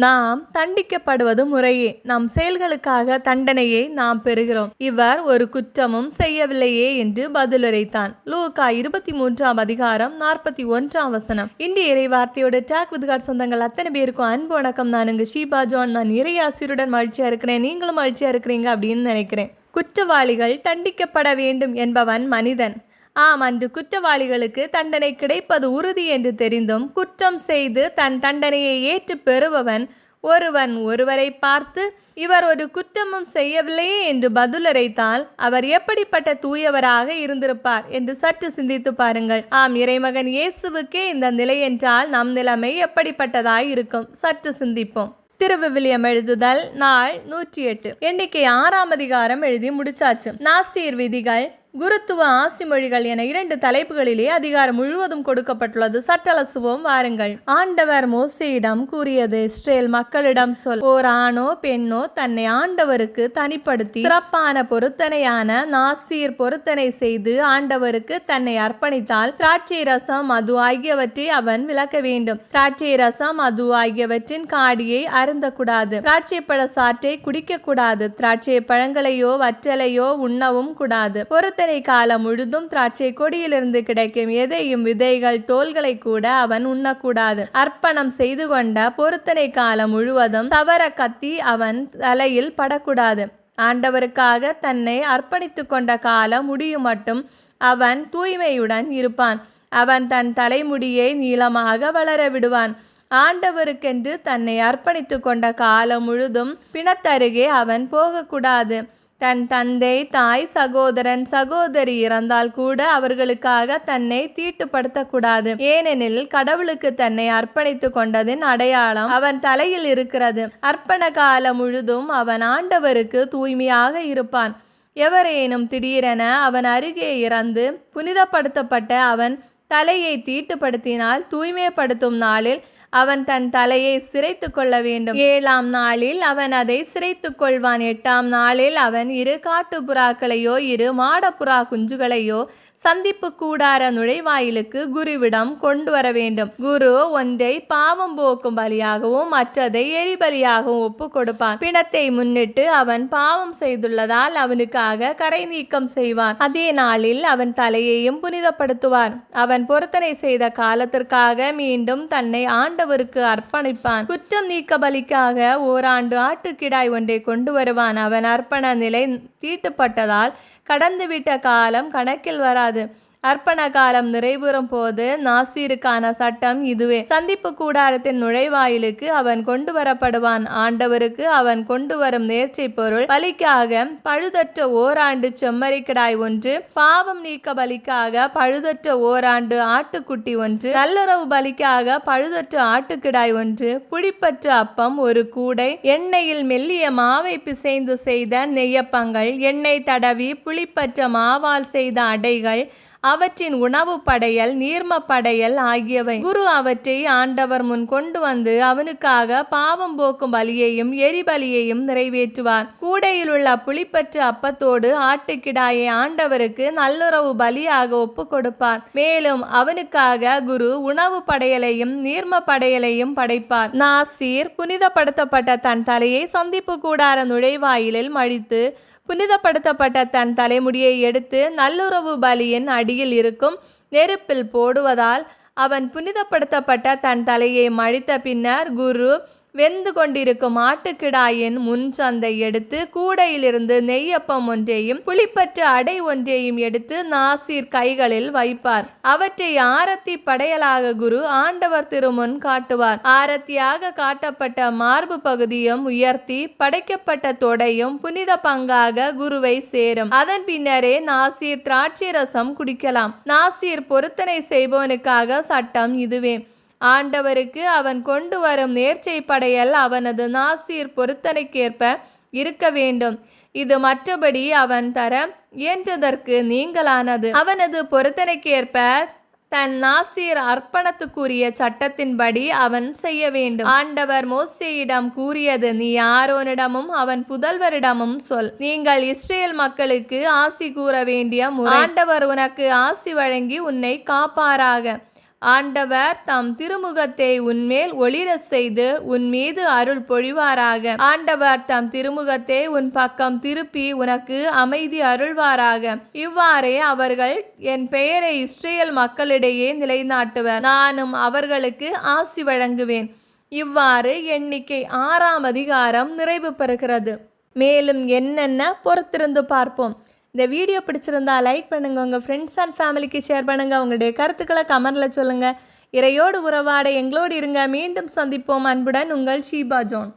நாம் தண்டிக்கப்படுவது முறையே, நம் செயல்களுக்காக தண்டனையை நாம் பெறுகிறோம். இவர் ஒரு குற்றமும் செய்யவில்லையே என்று பதிலுரைத்தான். லூக்கா 23 அதிகாரம் 41 இந்திய இறைவார்த்தையோட டாக் வித் காட் சொந்தங்கள் அத்தனை பேருக்கும் அன்பு வணக்கம். நான் இங்கு ஷீபா ஜான். நான் இறையாசிரியருடன் மகிழ்ச்சியா இருக்கிறேன். நீங்களும் மகிழ்ச்சியா இருக்கிறீங்க அப்படின்னு நினைக்கிறேன். குற்றவாளிகள் தண்டிக்கப்பட வேண்டும் என்பவன் மனிதன். ஆம், அன்று குற்றவாளிகளுக்கு தண்டனை கிடைப்பது உறுதி என்று தெரிந்தும் குற்றம் செய்து தன் தண்டனையை ஏற்று பெறுபவன் ஒருவரை பார்த்து இவர் ஒரு குற்றமும் செய்யவில்லையே என்று பதிலுரைத்தால் அவர் எப்படிப்பட்ட தூயவராக இருந்திருப்பார் என்று சற்று சிந்தித்து பாருங்கள். ஆம், இறைமகன் இயேசுவுக்கே இந்த நிலை என்றால் நம் நிலைமை எப்படிப்பட்டதாய் இருக்கும்? சற்று சிந்திப்போம். திருவிவிலியம் எழுதுதல் நாள் 108, எண்ணிக்கை 6 அதிகாரம் எழுதி முடிச்சாச்சு. நாசீர் விதிகள், குருத்துவ ஆசிமொழிகள் என 2 தலைப்புகளிலே அதிகாரம் முழுவதும் கொடுக்கப்பட்டுள்ளது. சற்றலசுவோம் வாருங்கள். ஆண்டவர் மோசேயிடம் கூறியது, இஸ்ரேல் மக்களிடம் சொல், ஓர் ஆணோ பெண்ணோ தன்னை ஆண்டவருக்கு தனிப்படுத்தி சிறப்பான பொருத்தனையான நாசீர் பொருத்தனை செய்து ஆண்டவருக்கு தன்னை அர்ப்பணித்தால் திராட்சை ரசம் மது ஆகியவற்றை அவன் விலக்க வேண்டும். திராட்சை ரசம் மது ஆகியவற்றின் காடியை அருந்தக்கூடாது. திராட்சை பழ சாற்றை குடிக்க கூடாது. திராட்சை பழங்களையோ வற்றலையோ உண்ணவும் கூடாது. பொருத்தனை காலம் முழுதும் திராட்சை கொடியிலிருந்து கிடைக்கும் எதையும் விதைகள் தோள்களை கூட அவன் உண்ணக்கூடாது. அர்ப்பணம் செய்து கொண்ட பொருத்தனை காலம் முழுவதும் சவர கத்தி அவன் தலையில் படக்கூடாது. ஆண்டவருக்காக தன்னை அர்ப்பணித்து கொண்ட காலம் முடியும் மட்டும் அவன் தூய்மையுடன் இருப்பான். அவன் தன் தலைமுடியை நீளமாக வளர விடுவான். ஆண்டவருக்கென்று தன்னை அர்ப்பணித்து கொண்ட காலம் முழுதும் பிணத்தருகே அவன் போகக்கூடாது. தன் தந்தை, தாய், சகோதரன், சகோதரி இறந்தால் கூட அவர்களுக்காக தன்னை தீட்டுப்படுத்தக்கூடாது. ஏனெனில் கடவுளுக்கு தன்னை அர்ப்பணித்து கொண்டதின் அடையாளம் அவன் தலையில் இருக்கிறது. அர்ப்பண காலம் முழுதும் அவன் ஆண்டவருக்கு தூய்மையாக இருப்பான். எவரேனும் திடீரென அவன் அருகே இறந்து புனிதப்படுத்தப்பட்ட அவன் தலையை தீட்டுப்படுத்தினால் தூய்மைப்படுத்தும் நாளில் அவன் தன் தலையை சிரைத்து கொள்ள வேண்டும். 7ஆம் நாளில் அவன் அதை சிரைத்து கொள்வான். 8ஆம் நாளில் அவன் 2 காட்டுப்புறாக்களையோ 2 மாடப்புறா குஞ்சுகளையோ சந்திப்பு கூடார நுழைவாயிலுக்கு குருவிடம் கொண்டு வர வேண்டும். குரு ஒன்றை பாவம் போக்கும் பலியாகவும் மற்றதை எரிபலியாகவும் ஒப்பு கொடுப்பான். பிணத்தை முன்னிட்டு அவன் பாவம் செய்துள்ளதால் அவனுக்காக கரை நீக்கம் செய்வான். அதே நாளில் அவன் தலையையும் புனிதப்படுத்துவார். அவன் பொருத்தனை செய்த காலத்திற்காக மீண்டும் தன்னை ஆண்டவருக்கு அர்ப்பணிப்பான். குற்றம் நீக்க பலிக்காக ஓராண்டு ஆட்டுக்கிடாய் ஒன்றை கொண்டு வருவான். அவன் அர்ப்பண நிலை தீட்டுப்பட்டதால் கடந்துவிட்ட காலம் கணக்கில் வராது. அர்ப்பண காலம் நிறைவுறும் போது நாசீருக்கான சட்டம் இதுவே. சந்திப்பு கூடாரத்தின் நுழைவாயிலுக்கு அவன் கொண்டு வரப்படுவான். ஆண்டவருக்கு அவன் கொண்டு வரும் நேர்ச்சை பொருள் பலிக்காக பழுதற்ற ஓராண்டு செம்மறிக்கிடாய் ஒன்று, பாவம் நீக்க பலிக்காக பழுதற்ற ஓராண்டு ஆட்டுக்குட்டி ஒன்று, நல்லுறவு பலிக்காக பழுதற்ற ஆட்டுக்கிடாய் ஒன்று, புளிப்பற்ற அப்பம் 1 கூடை, எண்ணெயில் மெல்லிய மாவை பிசைந்து செய்த நெய்யப்பங்கள், எண்ணெய் தடவி புளிப்பற்ற மாவால் செய்த அடைகள், அவற்றின் உணவு படையல், நீர்ம படையல் ஆகியவை. குரு அவற்றை ஆண்டவர் முன் கொண்டு வந்து அவனுக்காக பாவம் போக்கும் பலியையும் எரிபலியையும் நிறைவேற்றுவார். கூடையில் உள்ள புளிப்பற்ற அப்பத்தோடு ஆட்டுக்கிடாயை ஆண்டவருக்கு நல்லுறவு பலியாக ஒப்பு கொடுப்பார். மேலும் அவனுக்காக குரு உணவு படையலையும் நீர்ம படையலையும் படைப்பார். நாசீர் புனிதப்படுத்தப்பட்ட தன் தலையை சந்திப்பு கூடார நுழைவாயிலில் மழித்து புனிதப்படுத்தப்பட்ட தன் தலைமுடியை எடுத்து நல்லுறவு பலியின் அடியில் இருக்கும் நெருப்பில் போடுவதால் அவன் புனிதப்படுத்தப்பட்ட தன் தலையை மழித்த பின்னர் குரு வெந்து கொண்டிருக்கும் ஆட்டுக்கிடாயின் முன் சந்தை எடுத்து கூடையிலிருந்து நெய்யப்பம் ஒன்றையும் புளிப்பற்ற அடை ஒன்றையும் எடுத்து நாசீர் கைகளில் வைப்பார். அவற்றை ஆரத்தி படையலாக குரு ஆண்டவர் திருமுன் காட்டுவார். ஆரத்தியாக காட்டப்பட்ட மார்பு பகுதியும் உயர்த்தி படைக்கப்பட்ட தொடையும் புனித பங்காக குருவை சேரும். அதன் பின்னரே நாசீர் திராட்சை ரசம் குடிக்கலாம். நாசீர் பொருத்தனை செய்பவனுக்காக சட்டம் இதுவே. ஆண்டவருக்கு அவன் கொண்டு வரும் நேர்ச்சை படையல் அவனது நாசீர் பொருத்தனைக்கேற்ப இருக்க வேண்டும். இது மற்றபடி அவன் தர இயன்றதற்கு நீங்களானது. அவனது பொருத்தனைக்கேற்ப தன் நாசீர் அர்ப்பணத்துக்குரிய சட்டத்தின்படி அவன் செய்ய வேண்டும். ஆண்டவர் மோசேயிடம் கூறியது, நீ ஆரோனிடமும் அவன் புதல்வரிடமும் சொல், நீங்கள் இஸ்ரேல் மக்களுக்கு ஆசி கூற வேண்டிய முறை. ஆண்டவர் உனக்கு ஆசி வழங்கி உன்னை காப்பாராக. ஆண்டவர் தம் திருமுகத்தை உன்மேல் ஒளிரச் செய்து உன் மீது அருள் பொழிவாராக. ஆண்டவர் தம் திருமுகத்தை உன் பக்கம் திருப்பி உனக்கு அமைதி அருள்வாராக. இவ்வாறே அவர்கள் என் பெயரை இஸ்ரேல் மக்களிடையே நிலைநாட்டுவர். நானும் அவர்களுக்கு ஆசி வழங்குவேன். இவ்வாறு எண்ணிக்கை 6ஆம் அதிகாரம் நிறைவு பெறுகிறது. மேலும் என்னென்ன பொறுத்திருந்து பார்ப்போம். இந்த வீடியோ பிடிச்சிருந்தா லைக் பண்ணுங்கள், உங்கள் ஃப்ரெண்ட்ஸ் அண்ட் ஃபேமிலிக்கு ஷேர் பண்ணுங்கள், உங்களுடைய கருத்துக்களை கமெண்டில் சொல்லுங்கள். இறையோடு உறவாட எங்களோடு இருங்க. மீண்டும் சந்திப்போம். அன்புடன் உங்கள் ஷீபா ஜோன்.